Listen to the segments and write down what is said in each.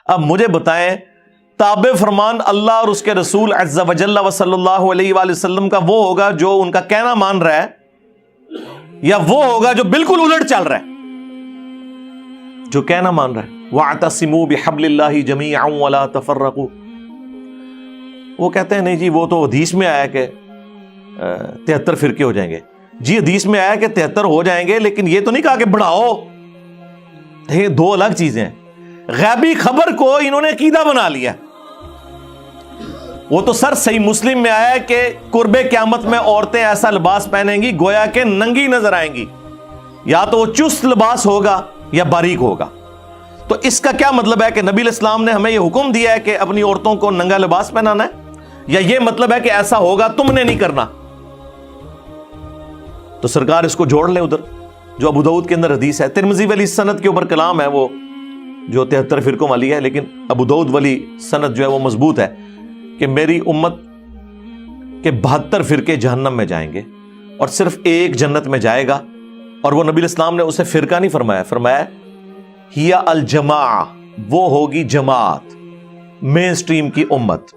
اب مجھے بتائیں تابع فرمان اللہ اور اس کے رسول عز و جل و صلی اللہ علیہ وآلہ وسلم کا وہ ہوگا جو ان کا کہنا مان رہا ہے، یا وہ ہوگا جو بالکل الٹ چل رہا ہے؟ جو کہنا مان رہا ہے وَاعْتَصِمُوا بِحَبْلِ اللَّهِ جَمِيعًا وَلَا تَفَرَّقُوا، وہ کہتے ہیں نہیں جی وہ تو حدیث میں آیا کہ 73 فرقے ہو جائیں گے. جی حدیث میں آیا کہ 73 ہو جائیں گے، لیکن یہ تو نہیں کہا کہ بڑھاؤ. یہ دو الگ چیزیں ہیں. غیبی خبر کو انہوں نے عقیدہ بنا لیا. وہ تو سر صحیح مسلم میں آیا ہے کہ قرب قیامت میں عورتیں ایسا لباس پہنیں گی گویا کہ ننگی نظر آئیں گی، یا تو وہ چست لباس ہوگا یا باریک ہوگا. تو اس کا کیا مطلب ہے کہ نبی علیہ السلام نے ہمیں یہ حکم دیا ہے کہ اپنی عورتوں کو ننگا لباس پہنانا ہے، یا یہ مطلب ہے کہ ایسا ہوگا تم نے نہیں کرنا؟ تو سرکار اس کو جوڑ لے ادھر جو ابو داؤد کے اندر حدیث ہے. ترمذی والی سند کے اوپر کلام ہے وہ جو 73 فرقوں والی ہے، لیکن ابو داؤد والی سند جو ہے وہ مضبوط ہے کہ میری امت کے 72 فرقے جہنم میں جائیں گے اور صرف ایک جنت میں جائے گا. اور وہ نبی علیہ السلام نے اسے فرقہ نہیں فرمایا، فرمایا ہیا الجماع، وہ ہوگی جماعت، مین سٹریم کی امت.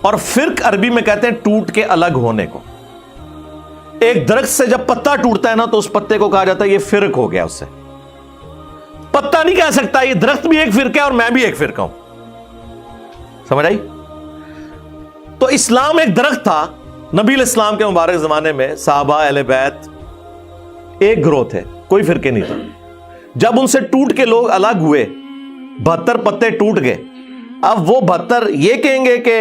اور فرق عربی میں کہتے ہیں ٹوٹ کے الگ ہونے کو. ایک درخت سے جب پتا ٹوٹتا ہے نا تو اس پتے کو کہا جاتا ہے یہ فرق ہو گیا. اس سے پتا نہیں کہہ سکتا یہ درخت بھی ایک فرقہ ہے اور میں بھی ایک فرقہ ہوں. سمجھ آئی؟ تو اسلام ایک درخت تھا. نبی علیہ السلام کے مبارک زمانے میں صحابہ اہل بیت ایک گروہ تھے، کوئی فرقے نہیں تھا. جب ان سے ٹوٹ کے لوگ الگ ہوئے، 72 پتے ٹوٹ گئے. اب وہ 72 یہ کہیں گے کہ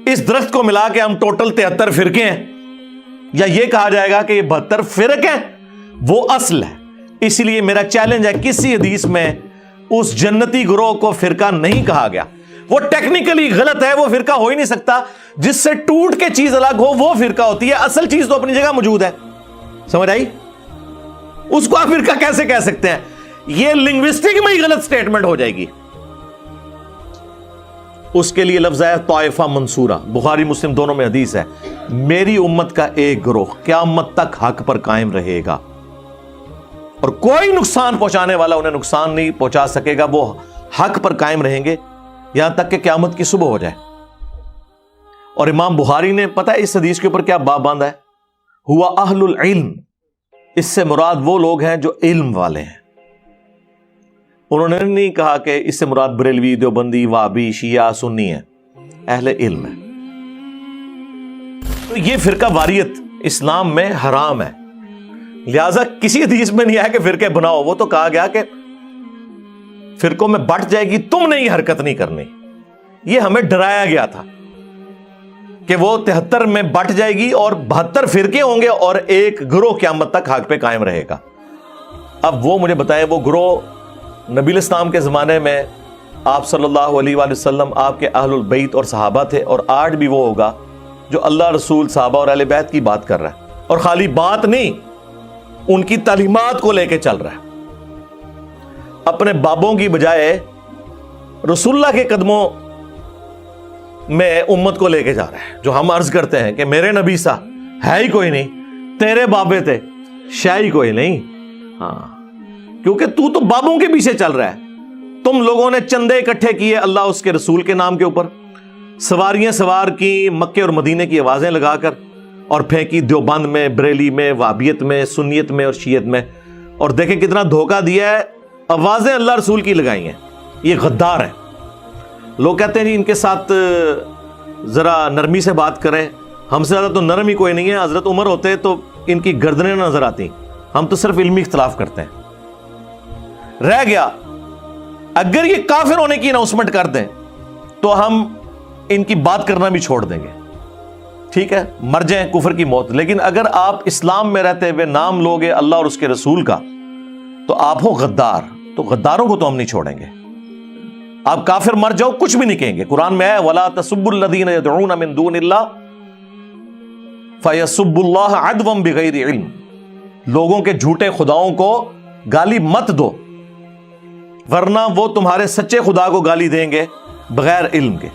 اس درخت کو ملا کے ہم ٹوٹل 73 فرقے ہیں، یا یہ کہا جائے گا کہ یہ 72 فرق ہیں، وہ اصل ہے. اسی لیے میرا چیلنج ہے کسی حدیث میں اس جنتی گروہ کو فرقہ نہیں کہا گیا. وہ ٹیکنیکلی غلط ہے، وہ فرقہ ہو ہی نہیں سکتا. جس سے ٹوٹ کے چیز الگ ہو وہ فرقہ ہوتی ہے، اصل چیز تو اپنی جگہ موجود ہے. سمجھ آئی؟ اس کو آپ فرقہ کیسے کہہ سکتے ہیں؟ یہ لنگوسٹک میں ہی غلط سٹیٹمنٹ ہو جائے گی. اس کے لیے لفظ ہے طائفہ منصورہ. بخاری مسلم دونوں میں حدیث ہے میری امت کا ایک گروہ قیامت تک حق پر قائم رہے گا اور کوئی نقصان پہنچانے والا انہیں نقصان نہیں پہنچا سکے گا. وہ حق پر قائم رہیں گے یہاں تک کہ قیامت کی صبح ہو جائے. اور امام بخاری نے پتہ ہے اس حدیث کے اوپر کیا باب باندھا ہے؟ ہوا اہل العلم. اس سے مراد وہ لوگ ہیں جو علم والے ہیں. انہوں نے نہیں کہا کہ اس سے مراد بریلوی، دیوبندی، وہابی، شیعہ، سنی ہے، اہل علم ہے. تو یہ فرقہ واریت اسلام میں حرام ہے. لہذا کسی حدیث میں نہیں آیا کہ فرقے بناؤ. وہ تو کہا گیا کہ فرقوں میں بٹ جائے گی، تم نے یہ حرکت نہیں کرنی. یہ ہمیں ڈرایا گیا تھا کہ وہ 73 میں بٹ جائے گی اور 72 فرقے ہوں گے اور ایک گروہ قیامت تک حق پہ قائم رہے گا. اب وہ مجھے بتائیں وہ گروہ نبی علیہ السلام کے زمانے میں آپ صلی اللہ علیہ وآلہ وسلم، آپ کے اہل البیت اور صحابہ تھے، اور آج بھی وہ ہوگا جو اللہ رسول، صحابہ اور اہل بیت کی بات کر رہا ہے. اور خالی بات نہیں، ان کی تعلیمات کو لے کے چل رہا ہے. اپنے بابوں کی بجائے رسول اللہ کے قدموں میں امت کو لے کے جا رہا ہے. جو ہم عرض کرتے ہیں کہ میرے نبی سا ہے ہی کوئی نہیں، تیرے بابے تھے شاہ ہی کوئی نہیں. ہاں، کیونکہ تو بابوں کے پیچھے چل رہا ہے. تم لوگوں نے چندے اکٹھے کیے اللہ اس کے رسول کے نام کے اوپر، سواریاں سوار کی مکے اور مدینے کی آوازیں لگا کر، اور پھینکی دیوبند میں، بریلی میں، وہابیت میں، سنیت میں اور شیعت میں. اور دیکھیں کتنا دھوکہ دیا ہے، آوازیں اللہ رسول کی لگائی ہیں. یہ غدار ہیں. لوگ کہتے ہیں جی ان کے ساتھ ذرا نرمی سے بات کریں. ہم سے زیادہ تو نرم ہی کوئی نہیں ہے. حضرت عمر ہوتے تو ان کی گردنیں نظر آتی. ہم تو صرف علمی اختلاف کرتے ہیں. رہ گیا اگر یہ کافر ہونے کی اناؤنسمنٹ کر دیں تو ہم ان کی بات کرنا بھی چھوڑ دیں گے. ٹھیک ہے، مر جائیں کفر کی موت. لیکن اگر آپ اسلام میں رہتے ہوئے نام لوگے اللہ اور اس کے رسول کا تو آپ ہو غدار. تو غداروں کو تو ہم نہیں چھوڑیں گے. آپ کافر مر جاؤ کچھ بھی نہیں کہیں گے. قرآن میں ہے وَلَا تَسُبُّوا الَّذِينَ يَدْعُونَ مِن دُونِ اللَّهِ فَيَسُبُّوا اللَّهَ عَدْوًا بِغَيْرِ عِلْمٍ. لوگوں کے جھوٹے خداؤں کو گالی مت دو ورنہ وہ تمہارے سچے خدا کو گالی دیں گے بغیر علم کے.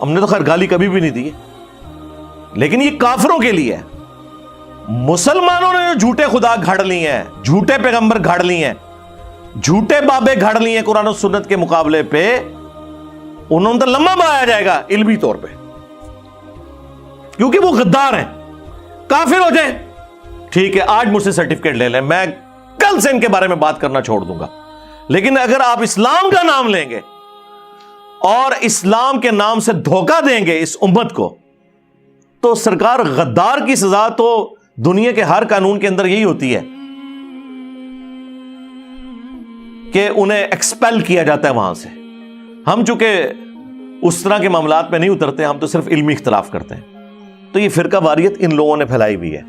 ہم نے تو خیر گالی کبھی بھی نہیں دی، لیکن یہ کافروں کے لیے ہے. مسلمانوں نے جو جھوٹے خدا گھڑ لی ہیں، جھوٹے پیغمبر گھڑ لی ہیں، جھوٹے بابے گھڑ لیے قرآن و سنت کے مقابلے پہ، انہوں تو لمبا بنایا جائے گا علمی طور پہ، کیونکہ وہ غدار ہیں۔ کافر ہو جائیں ٹھیک ہے، آج مجھ سے سرٹیفکیٹ لے لیں، میں کل سے ان کے بارے میں بات کرنا چھوڑ دوں گا، لیکن اگر آپ اسلام کا نام لیں گے اور اسلام کے نام سے دھوکہ دیں گے اس امت کو، تو سرکار غدار کی سزا تو دنیا کے ہر قانون کے اندر یہی ہوتی ہے کہ انہیں ایکسپیل کیا جاتا ہے وہاں سے۔ ہم چونکہ اس طرح کے معاملات میں نہیں اترتے، ہم تو صرف علمی اختلاف کرتے ہیں۔ تو یہ فرقہ واریت ان لوگوں نے پھیلائی ہوئی ہے۔